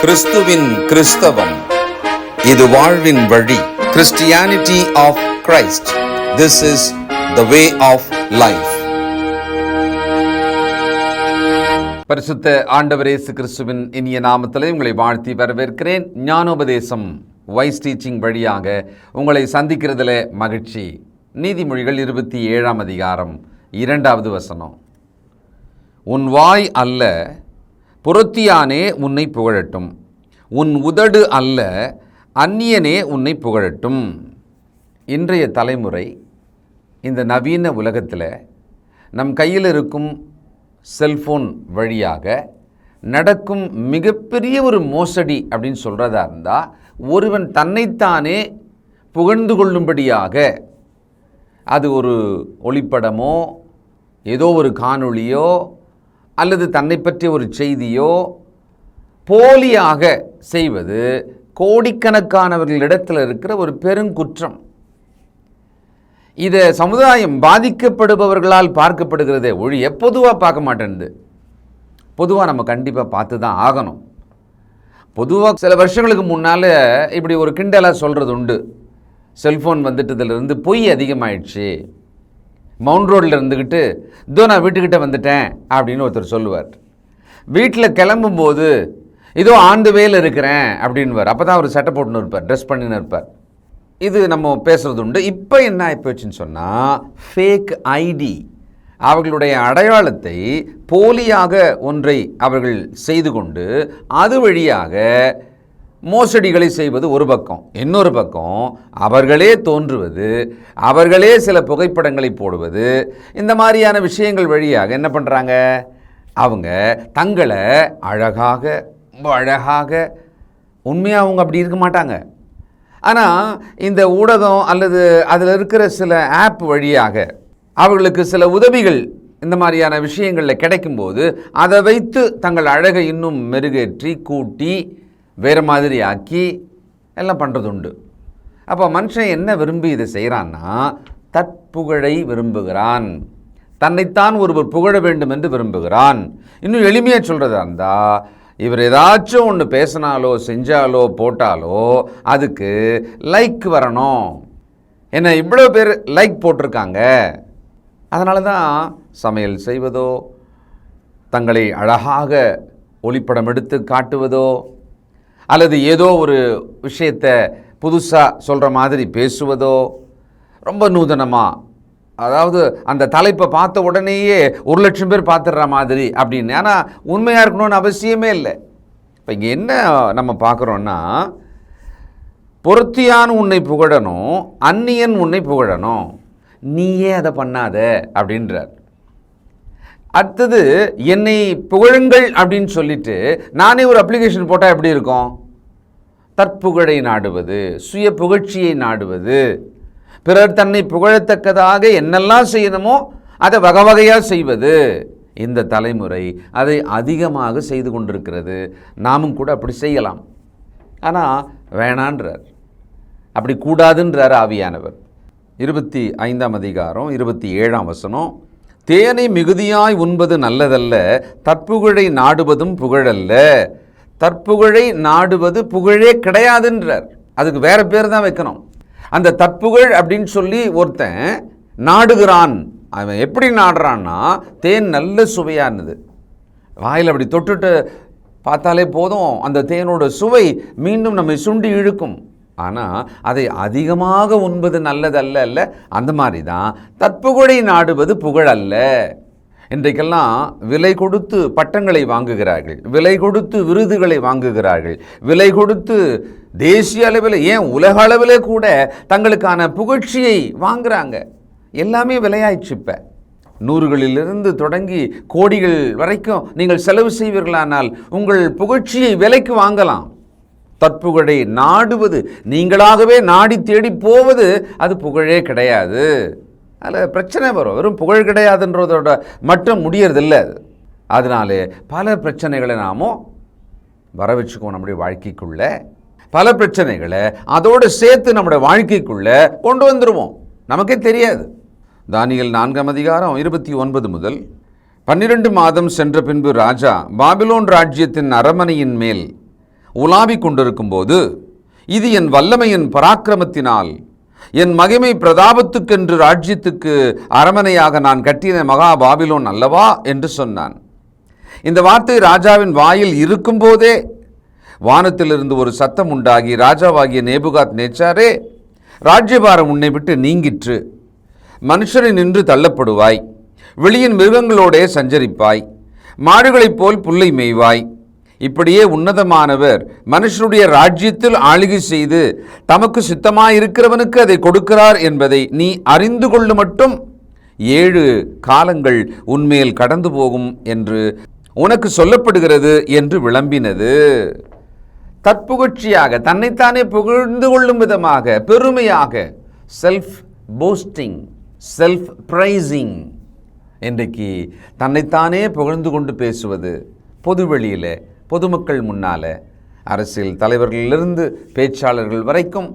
கிறிஸ்துவின் கிறிஸ்தவம், இது வாழ்வின் வழி. Christianity of Christ. This is the way of life. பரிசுத்த ஆண்டவர் இயேசு கிறிஸ்துவின் இனிய நாமத்திலே உங்களை வாழ்த்தி வரவேற்கிறேன். ஞானோபதேசம் வைஸ் டீச்சிங் வழியாக உங்களை சந்திக்கிறதுல மகிழ்ச்சி. நீதிமொழிகள் 27ஆம் அதிகாரம் 2வது வசனம். உன் வாய் அல்ல, புறத்தியானே உன்னை புகழட்டும், உன் உதடு அல்ல, அந்நியனே உன்னை புகழட்டும். இன்றைய தலைமுறை இந்த நவீன உலகத்தில் நம் கையில் இருக்கும் செல்ஃபோன் வழியாக நடக்கும் மிகப்பெரிய ஒரு மோசடி அப்படின்னு சொல்கிறதா இருந்தால், ஒருவன் தன்னைத்தானே புகழ்ந்து கொள்ளும்படியாக அது ஒரு ஒளிப்படமோ ஏதோ ஒரு காணொளியோ அல்லது தன்னை பற்றிய ஒரு செய்தியோ போலியாக செய்வது கோடிக்கணக்கானவர்களிடத்தில் இருக்கிற ஒரு பெருங்குற்றம். இதை சமுதாயம் பாதிக்கப்படுபவர்களால் பார்க்கப்படுகிறதே ஒழிய பொதுவாக பார்க்க மாட்டேன்து. பொதுவாக நம்ம கண்டிப்பாக பார்த்து தான் ஆகணும். பொதுவாக சில வருஷங்களுக்கு முன்னால் இப்படி ஒரு கிண்டலாக சொல்கிறது உண்டு. செல்ஃபோன் வந்துட்டதுலேருந்து பொய் அதிகமாகிடுச்சு. மவுண்ட் ரோடில் இருந்துக்கிட்டு இதோ நான் வீட்டுக்கிட்ட வந்துட்டேன் அப்படின்னு ஒருத்தர் சொல்லுவார். வீட்டில் கிளம்பும்போது இதோ ஆண்டு வேல இருக்கிறேன் அப்படின்வார். அப்போ தான் அவர் சட்டை போட்டுன்னு இருப்பார், ட்ரெஸ் பண்ணின்னு இருப்பார். இது நம்ம பேசுகிறது உண்டு. இப்போ என்ன ஆகிப்போச்சுன்னு சொன்னால், ஃபேக் ஐடி, அவர்களுடைய அடையாளத்தை போலியாக ஒன்றை அவர்கள் செய்து கொண்டு அது வழியாக மோசடிகளை செய்வது ஒரு பக்கம். இன்னொரு பக்கம் அவர்களே தோன்றுவது, அவர்களே சில புகைப்படங்களை போடுவது, இந்த மாதிரியான விஷயங்கள் வழியாக என்ன பண்ணுறாங்க, அவங்க தங்களை அழகாக உண்மையாக அவங்க அப்படி இருக்க மாட்டாங்க. ஆனால் இந்த ஊடகம் அல்லது அதில் இருக்கிற சில ஆப் வழியாக அவர்களுக்கு சில உதவிகள் இந்த மாதிரியான விஷயங்களில் கிடைக்கும்போது அதை வைத்து தங்கள் அழகை இன்னும் மெருகேற்றி கூட்டி வேறு மாதிரி ஆக்கி எல்லாம் பண்ணுறது உண்டு. அப்போ மனுஷன் என்ன விரும்பி இதை செய்கிறான்னா, தற்புகழை விரும்புகிறான், தன்னைத்தான் ஒருவர் புகழ வேண்டும் என்று விரும்புகிறான். இன்னும் எளிமையாக சொல்கிறதா இருந்தால், இவர் ஏதாச்சும் ஒன்று பேசினாலோ செஞ்சாலோ போட்டாலோ அதுக்கு லைக் வரணும். என்ன இவ்வளோ பேர் லைக் போட்டிருக்காங்க, அதனால தான் சமையல் செய்வதோ தங்களை அழகாக ஒளிப்படம் எடுத்து காட்டுவதோ அல்லது ஏதோ ஒரு விஷயத்தை புதுசாக சொல்கிற மாதிரி பேசுவதோ ரொம்ப நூதனமாக, அதாவது அந்த தலைப்பை பார்த்த உடனேயே 1,00,000 பேர் பார்த்துடுற மாதிரி அப்படின்னு. ஆனால் உண்மையாக இருக்கணும்னு அவசியமே இல்லை. இப்போ இங்கே என்ன நம்ம பார்க்குறோன்னா, பொருத்தியான் உன்னை புகழணும், அந்நியன் உன்னை புகழணும், நீயே அதை பண்ணாத அப்படின்றார். அடுத்தது என்னை புகழுங்கள் அப்படின்னு சொல்லிட்டு நானே ஒரு அப்ளிகேஷன் போட்டால் எப்படி இருக்கும்? தற்புகழை நாடுவது, சுய புகழ்ச்சியை நாடுவது, பிறர் தன்னை புகழத்தக்கதாக என்னெல்லாம் செய்யணுமோ அதை வகை வகையாக செய்வது. இந்த தலைமுறை அதை அதிகமாக செய்து கொண்டிருக்கிறது. நாமும் கூட அப்படி செய்யலாம். ஆனால் வேணான்றார், அப்படி கூடாதுன்றார் ஆவியானவர். 25ஆம் அதிகாரம் 27ஆம் வசனம். தேனை மிகுதியாய் உண்பது நல்லதல்ல, தற்புகழை நாடுவதும் புகழல்ல. தற்புகழை நாடுவது புகழே கிடையாதுன்றார். அதுக்கு வேற பேர் தான் வைக்கணும். அந்த தற்புகழ் அப்படின்னு சொல்லி ஒருத்தன் நாடுகிறான். அவன் எப்படி நாடுறான்னா, தேன் நல்ல சுவையானது, வாயில் அப்படி தொட்டுட்டு பார்த்தாலே போதும், அந்த தேனோட சுவை மீண்டும் நம்மை சுண்டி இழுக்கும். ஆனால் அதை அதிகமாக உண்பது நல்லதல்ல. அந்த மாதிரி தான் தற்புகழை நாடுவது புகழ் அல்ல. இன்றைக்கெல்லாம் விலை கொடுத்து பட்டங்களை வாங்குகிறார்கள், விலை கொடுத்து விருதுகளை வாங்குகிறார்கள், விலை கொடுத்து தேசிய அளவில் ஏன் உலக அளவிலே கூட தங்களுக்கான புகழ்ச்சியை வாங்குகிறாங்க. எல்லாமே விலையாயிடுச்சு. இப்போ 100களிலிருந்து தொடங்கி கோடிகள் வரைக்கும் நீங்கள் செலவு செய்வீர்களானால் உங்கள் புகழ்ச்சியை விலைக்கு வாங்கலாம். தற்புகழை நாடுவது, நீங்களாகவே நாடி தேடி போவது, அது புகழே கிடையாது. அதில் பிரச்சனை வரும். வெறும் புகழ் கிடையாதுன்றதோட மட்டும் முடியறதில்லை. அதனாலே பல பிரச்சனைகளை நாமும் வர வச்சுக்குவோம் நம்முடைய வாழ்க்கைக்குள்ளே. பல பிரச்சனைகளை அதோடு சேர்த்து நம்முடைய வாழ்க்கைக்குள்ளே கொண்டு வந்துடுவோம், நமக்கே தெரியாது. தானியேல் 4ஆம் அதிகாரம் 29 முதல் 12 மாதம் சென்ற பின்பு ராஜா பாபிலோன் ராஜ்யத்தின் அரமனையின் மேல் உலாவிக் கொண்டிருக்கும்போது, இது என் வல்லமையின் பராக்கிரமத்தினால் என் மகிமை பிரதாபத்துக்கென்று ராஜ்யத்துக்கு அரமனையாக நான் கட்டின மகா பாபிலோன் அல்லவா என்று சொன்னான். இந்த வார்த்தை ராஜாவின் வாயில் இருக்கும்போதே வானத்திலிருந்து ஒரு சத்தம் உண்டாகி, ராஜாவாகிய நேபுகாத் நேச்சாரே, ராஜ்யபாரம் உன்னை விட்டு நீங்கிற்று. மனுஷரை நின்று தள்ளப்படுவாய், வெளியின் மிருகங்களோடே சஞ்சரிப்பாய், மாடுகளைப் போல் புல்லை மேய்வாய். இப்படியே உன்னதமானவர் மனுஷனுடைய ராஜ்யத்தில் ஆளுகை செய்து தமக்கு சித்தமாயிருக்கிறவனுக்கு அதை கொடுக்கிறார் என்பதை நீ அறிந்து கொள்ளு மட்டும் 7 காலங்கள் உன்மேல் கடந்து போகும் என்று உனக்கு சொல்லப்படுகிறது என்று விளம்பினது. தற்புகழ்ச்சியாக, தன்னைத்தானே புகழ்ந்து கொள்ளும் விதமாக, பெருமையாக, செல்ஃப் போஸ்டிங், செல்ஃப் பிரைசிங், இன்றைக்கு தன்னைத்தானே புகழ்ந்து கொண்டு பேசுவது பொதுவெளியில், பொதுமக்கள் முன்னால், அரசியல் தலைவர்களிலிருந்து பேச்சாளர்கள் வரைக்கும்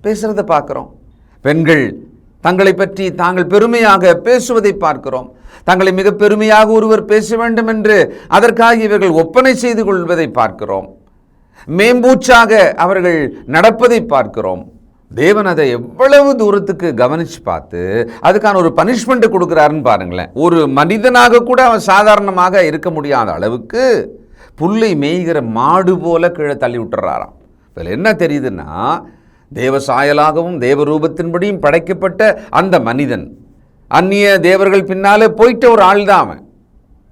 பேசுகிறத பார்க்குறோம். பெண்கள் தங்களை பற்றி தாங்கள் பெருமையாக பேசுவதை பார்க்கிறோம். தங்களை மிக பெருமையாக ஒருவர் பேச வேண்டும் என்று அதற்காக இவர்கள் ஒப்பனை செய்து கொள்வதை பார்க்கிறோம். மேம்பூச்சாக அவர்கள் நடப்பதை பார்க்கிறோம். தேவன் அதை எவ்வளவு தூரத்துக்கு கவனித்து பார்த்து அதுக்கான ஒரு பனிஷ்மெண்ட்டை கொடுக்குறாருன்னு பாருங்களேன். ஒரு மனிதனாக கூட அவன் சாதாரணமாக இருக்க முடியாத அளவுக்கு புல்லை மேய்கிற மாடு போல கீழே தள்ளி விட்டுறாராம். இதில் என்ன தெரியுதுன்னா, தேவ சாயலாகவும் தேவ ரூபத்தின்படியும் படைக்கப்பட்ட அந்த மனிதன் அந்நிய தேவர்கள் பின்னாலே போயிட்ட ஒரு ஆள் தான் அவன்.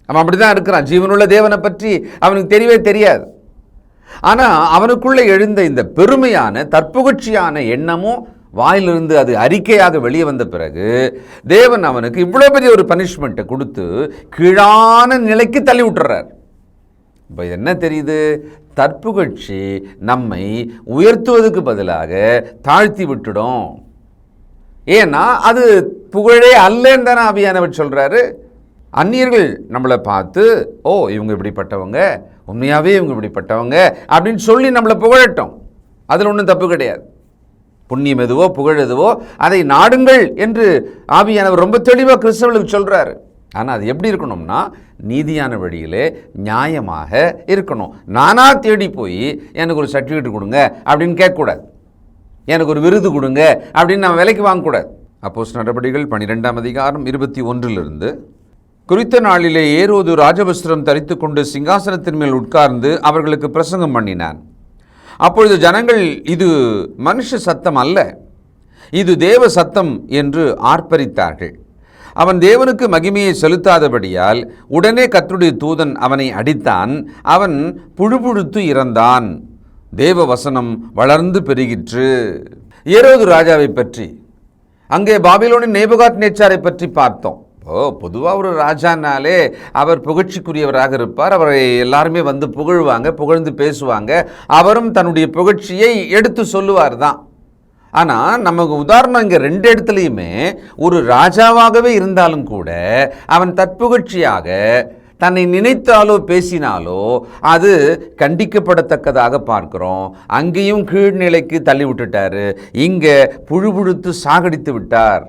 அப்படி தான் இருக்கிறான். ஜீவனுள்ள தேவனை பற்றி அவனுக்கு தெரியவே தெரியாது. ஆனால் அவனுக்குள்ளே எழுந்த இந்த பெருமையான தற்புகழ்ச்சியான எண்ணமும் வாயிலிருந்து அது அறிக்கையாக வெளியே வந்த பிறகு தேவன் அவனுக்கு இவ்வளோ பெரிய ஒரு பனிஷ்மெண்ட்டை கொடுத்து கீழான நிலைக்கு தள்ளி விட்டுறார். இப்போ என்ன தெரியுது? தற்புகழ்ச்சி நம்மை உயர்த்துவதற்கு பதிலாக தாழ்த்தி விட்டுடும். ஏன்னா அது புகழே அல்லன்னு தானே ஆவியானவர் சொல்கிறாரு. அந்நியர்கள் நம்மளை பார்த்து, ஓ இவங்க இப்படிப்பட்டவங்க, உண்மையாகவே இவங்க இப்படிப்பட்டவங்க அப்படின்னு சொல்லி நம்மளை புகழட்டும். அதில் ஒன்றும் தப்பு கிடையாது. புண்ணியம் எதுவோ புகழ் எதுவோ அதை நாடுங்கள் என்று ஆவியானவர் ரொம்ப தெளிவாக கிறிஸ்தவர்களுக்கு சொல்கிறாரு. ஆனால் அது எப்படி இருக்கணும்னா, நீதியான வழியிலே நியாயமாக இருக்கணும். நானாக தேடி போய் எனக்கு ஒரு சர்டிஃபிகேட் கொடுங்க அப்படின்னு கேட்கக்கூடாது, எனக்கு ஒரு விருது கொடுங்க அப்படின்னு நம்ம விலைக்கு வாங்கக்கூடாது. அப்போஸ்தலர் நடபடிகள் 12ஆம் அதிகாரம் 21 குறித்த நாளிலே ஏரோது ராஜவஸ்திரம் தரித்து கொண்டு சிங்காசனத்தின் மேல் உட்கார்ந்து அவர்களுக்கு பிரசங்கம் பண்ணினான். அப்பொழுது ஜனங்கள், இது மனுஷ சத்தம் அல்ல, இது தேவ சத்தம் என்று ஆர்ப்பரித்தார்கள். அவன் தேவனுக்கு மகிமையை செலுத்தாதபடியால் உடனே கர்த்தருடைய தூதன் அவனை அடித்தான். அவன் புழுபுழுத்து இறந்தான். தேவ வசனம் வளர்ந்து பெருகிற்று. ஏரோது ராஜாவை பற்றி, அங்கே பாபிலோனின் நேபுகாத் நேச்சாரை பற்றி பார்த்தோம். பொதுவாக ஒரு ராஜானாலே அவர் புகழ்ச்சிக்குரியவராக இருப்பார். அவரை எல்லாருமே வந்து புகழ்வாங்க, புகழ்ந்து பேசுவாங்க. அவரும் தன்னுடைய புகழ்ச்சியை எடுத்து சொல்லுவார் தான். ஆனால் நமக்கு உதாரணம் இங்கே 2 இடத்துலையுமே ஒரு ராஜாவாகவே இருந்தாலும் கூட அவன் தற்புகழ்ச்சியாக தன்னை நினைத்தாலோ பேசினாலோ அது கண்டிக்கப்படத்தக்கதாக பார்க்கிறோம். அங்கேயும் கீழ்நிலைக்கு தள்ளி விட்டுட்டாரு, இங்கே புழுபுழுத்து சாகடித்து விட்டார்.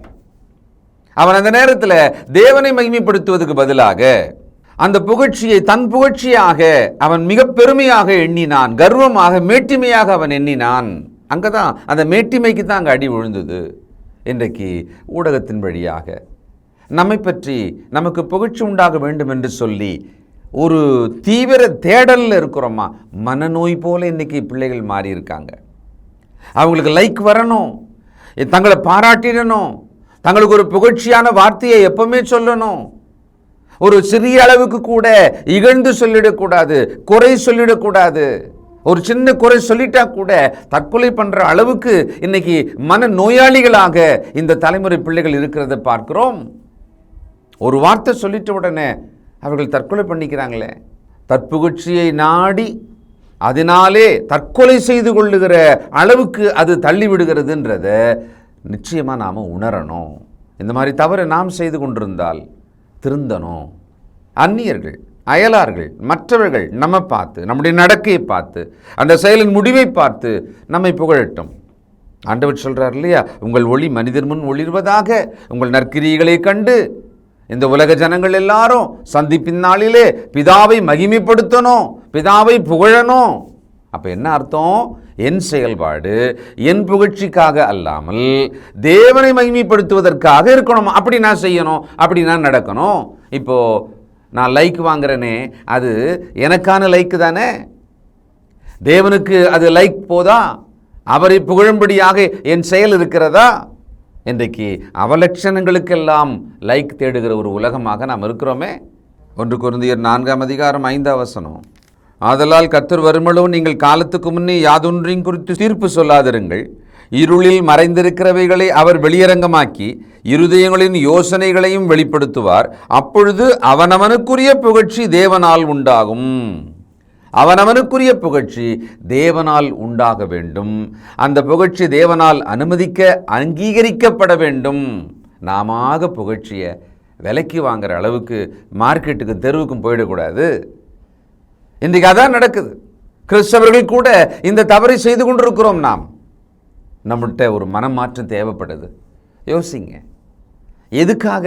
அவன் அந்த நேரத்தில் தேவனை மகிமைப்படுத்துவதற்கு பதிலாக அந்த புகழ்ச்சியை தன் புகழ்ச்சியாக அவன் மிக பெருமையாக எண்ணினான், கர்வமாக மேட்டிமையாக அவன் எண்ணினான். அங்கே தான் அந்த மேட்டிமைக்கு தான் அங்கே அடி விழுந்தது. இன்றைக்கு ஊடகத்தின் வழியாக நம்மை பற்றி நமக்கு புகழ்ச்சி உண்டாக வேண்டும் என்று சொல்லி ஒரு தீவிர தேடலில் இருக்கிறோமா, மனநோய் போல இன்றைக்கி பிள்ளைகள் மாறி இருக்காங்க. அவங்களுக்கு லைக் வரணும், தங்களை பாராட்டிடணும், தங்களுக்கு ஒரு புகழ்ச்சியான வார்த்தையை எப்பவுமே சொல்லணும். ஒரு சிறிய அளவுக்கு கூட இகழ்ந்து சொல்லிடக்கூடாது, குறை சொல்லிடக்கூடாது. ஒரு சின்ன குறை சொல்லிட்டா கூட தற்கொலை பண்ணுற அளவுக்கு இன்னைக்கு மன நோயாளிகளாக இந்த தலைமுறை பிள்ளைகள் இருக்கிறத பார்க்கிறோம். ஒரு வார்த்தை சொல்லிட்ட உடனே அவர்கள் தற்கொலை பண்ணிக்கிறாங்களே. தற்புகழ்ச்சியை நாடி அதனாலே தற்கொலை செய்து கொள்ளுகிற அளவுக்கு அது தள்ளிவிடுகிறதுன்றத நிச்சயமாக நாம் உணரணும். இந்த மாதிரி தவறு நாம் செய்து கொண்டிருந்தால் திருந்தணும். அந்நியர்கள், அயலார்கள், மற்றவர்கள் நம்ம பார்த்து, நம்முடைய நடக்கையை பார்த்து, அந்த செயலின் முடிவை பார்த்து நம்மை புகழட்டும். ஆண்டவர் சொல்கிறார் இல்லையா, உங்கள் ஒளி மனிதர் முன் ஒளிர்வதாக, உங்கள் நற்கிரியைகளை கண்டு இந்த உலக ஜனங்கள் எல்லாரும் சந்திப்பின் நாளிலே பிதாவை மகிமைப்படுத்தணும், பிதாவை புகழணும். அப்போ என்ன அர்த்தம்? என் செயல்பாடு என் புகழ்ச்சிக்காக அல்லாமல் தேவனை மகிமைப்படுத்துவதற்காக இருக்கணும். அப்படி நான் செய்யணும், அப்படி நான் நடக்கணும். இப்போது நான் லைக் வாங்குறேனே, அது எனக்கான லைக்கு தானே? தேவனுக்கு அது லைக் போதா? அவரை புகழும்படியாக என் செயல் இருக்கிறதா? இன்றைக்கு அவலட்சணங்களுக்கெல்லாம் லைக் தேடுகிற ஒரு உலகமாக நாம் இருக்கிறோமே. 1 கொரிந்தியர் 4:5 ஆதலால் கர்த்தர் வருமளவும் நீங்கள் காலத்துக்கு முன்னே யாதொன்றையும் குறித்து தீர்ப்பு சொல்லாதிருங்கள். இருளில் மறைந்திருக்கிறவைகளை அவர் வெளியரங்கமாக்கி இருதயங்களின் யோசனைகளையும் வெளிப்படுத்துவார். அப்பொழுது அவனவனுக்குரிய புகழ்ச்சி தேவனால் உண்டாகும். அவனவனுக்குரிய புகழ்ச்சி தேவனால் உண்டாக வேண்டும். அந்த புகழ்ச்சி தேவனால் அங்கீகரிக்கப்பட வேண்டும். நாம புகழ்ச்சியை விலைக்கு வாங்குற அளவுக்கு மார்க்கெட்டுக்கு தெருவுக்கும் போயிடக்கூடாது. இன்றைக்கு அதான் நடக்குது. கிறிஸ்தவர்கள் கூட இந்த தவறை செய்து கொண்டிருக்கிறோம். நம்மகிட்ட ஒரு மனமாற்றம் தேவைப்படுது. யோசிங்க, எதுக்காக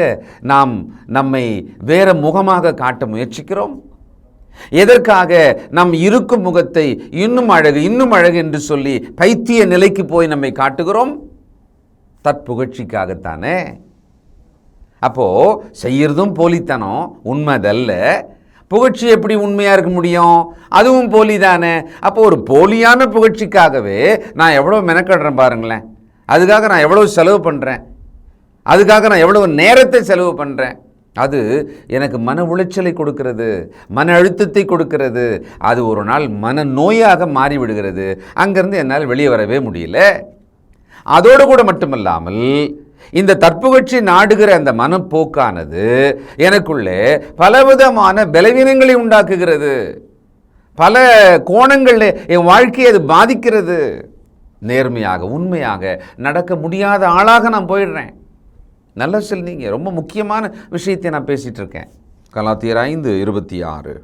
நாம் நம்மை வேற முகமாக காட்ட முயற்சிக்கிறோம்? எதற்காக நம் இருக்கும் முகத்தை இன்னும் அழகு என்று சொல்லி பைத்திய நிலைக்கு போய் நம்மை காட்டுகிறோம்? தற்புகழ்ச்சிக்காகத்தானே. அப்போ செய்யறதும் போலித்தனம், உண்மைதல்ல. புகழ்ச்சி எப்படி உண்மையாக இருக்க முடியும்? அதுவும் போலி தானே. அப்போ ஒரு போலியான புகழ்ச்சிக்காகவே நான் எவ்வளோ மெனக்கடுறேன் பாருங்களேன். அதுக்காக நான் எவ்வளோ செலவு பண்ணுறேன், அதுக்காக நான் எவ்வளோ நேரத்தை செலவு பண்ணுறேன். அது எனக்கு மன உளைச்சலை கொடுக்கிறது, மன அழுத்தத்தை கொடுக்கிறது. அது ஒரு நாள் மன நோயாக மாறிவிடுகிறது. அங்கேருந்து என்னால் வெளியே வரவே முடியல. அதோடு கூட மட்டுமல்லாமல் இந்த தற்புகழ்ச்சி நாடுகிற அந்த மனப்போக்கானது எனக்குள்ளே பலவிதமான பலவீனங்களை உண்டாக்குகிறது. பல கோணங்களில் என் வாழ்க்கையை அது பாதிக்கிறது. நேர்மையாக உண்மையாக நடக்க முடியாத ஆளாக நான் போயிடுறேன். நல்லா சொல்லிங்க, ரொம்ப முக்கியமான விஷயத்தை நான் பேசிகிட்டு இருக்கேன். கலாத்தியர் 5:26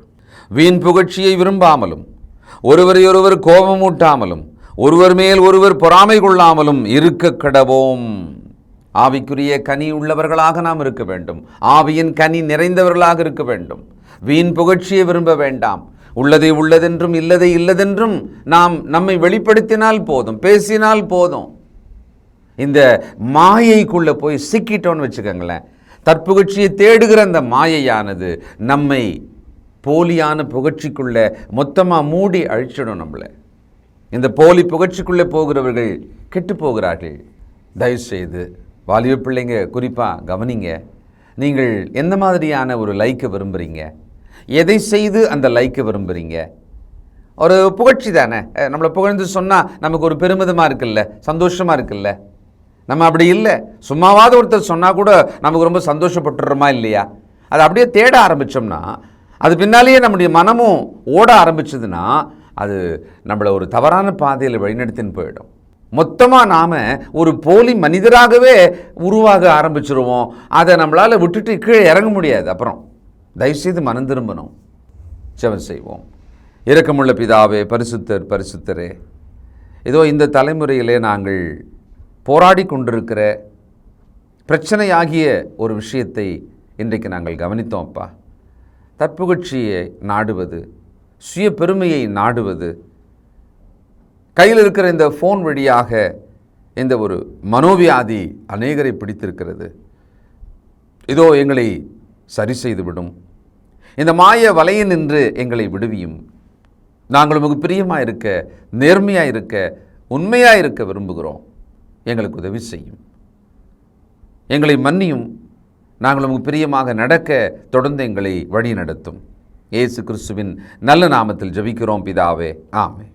வீண் புகழ்ச்சியை விரும்பாமலும் ஒருவரையொருவர் கோபமூட்டாமலும் ஒருவர் மேல் ஒருவர் பொறாமை கொள்ளாமலும் இருக்க கடவோம். ஆவிக்குரிய கனி உள்ளவர்களாக நாம் இருக்க வேண்டும். ஆவியின் கனி நிறைந்தவர்களாக இருக்க வேண்டும். வீண் புகழ்ச்சியை விரும்ப வேண்டாம். உள்ளதை உள்ளதென்றும் இல்லதை இல்லதென்றும் நாம் நம்மை வெளிப்படுத்தினால் போதும், பேசினால் போதும். இந்த மாயைக்குள்ளே போய் சிக்கிட்டோன்னு வச்சுக்கோங்களேன். தற்புகழ்ச்சியை தேடுகிற அந்த மாயையானது நம்மை போலியான புகழ்ச்சிக்குள்ளே மொத்தமாக மூடி அழிச்சிடும் நம்மளை. இந்த போலி புகழ்ச்சிக்குள்ளே போகிறவர்கள் கெட்டு போகிறார்கள். தயவுசெய்து வாலிப பிள்ளைங்க குறிப்பாக கவனிங்க. நீங்கள் எந்த மாதிரியான ஒரு லைக்கை விரும்புகிறீங்க? எதை செய்து அந்த லைக்கை விரும்புகிறீங்க? ஒரு புகழ்ச்சி தானே. நம்மளை புகழ்ந்து சொன்னால் நமக்கு ஒரு பெருமிதமாக இருக்குல்ல, சந்தோஷமாக இருக்குல்ல. நம்ம அப்படி இல்லை, சும்மாவாவது ஒருத்தர் சொன்னால் கூட நமக்கு ரொம்ப சந்தோஷப்பட்டுறோமா இல்லையா? அதை அப்படியே தேட ஆரம்பித்தோம்னா, அது பின்னாலேயே நம்முடைய மனமும் ஓட ஆரம்பிச்சதுன்னா, அது நம்மளை ஒரு தவறான பாதையில் வழிநடத்தின்னு போயிடும். மொத்தமாக நாம் ஒரு போலி மனிதராகவே உருவாக ஆரம்பிச்சிருவோம். அதை நம்மளால் விட்டுட்டு கீழே இறங்க முடியாது. அப்புறம் தயவுசெய்து மனம் திரும்பணும். ஜெபம் செய்வோம். இரக்கமுள்ள பிதாவே, பரிசுத்தரே, ஏதோ இந்த தலைமுறையிலே நாங்கள் போராடி கொண்டிருக்கிற பிரச்சனையாகிய ஒரு விஷயத்தை இன்றைக்கு நாங்கள் கவனித்தோம்ப்பா. தற்புகழ்ச்சியை நாடுவது, சுய பெருமையை நாடுவது, கையில் இருக்கிற இந்த ஃபோன் வழியாக இந்த ஒரு மனோவியாதி அநேகரை பிடித்திருக்கிறது. இதோ எங்களை சரி செய்துவிடும். இந்த மாய வலையில் நின்று எங்களை விடுவியும். நாங்கள் உமக்கு பிரியமாக இருக்க, நேர்மையாக இருக்க, உண்மையாக இருக்க விரும்புகிறோம். எங்களுக்கு உதவி செய்யும். எங்களை மன்னியும். நாங்கள் உமக்கு பிரியமாக நடக்க தொடர்ந்து எங்களை வழி நடத்தும். இயேசு கிறிஸ்துவின் நல்ல நாமத்தில் ஜெபிக்கிறோம் பிதாவே, ஆமென்.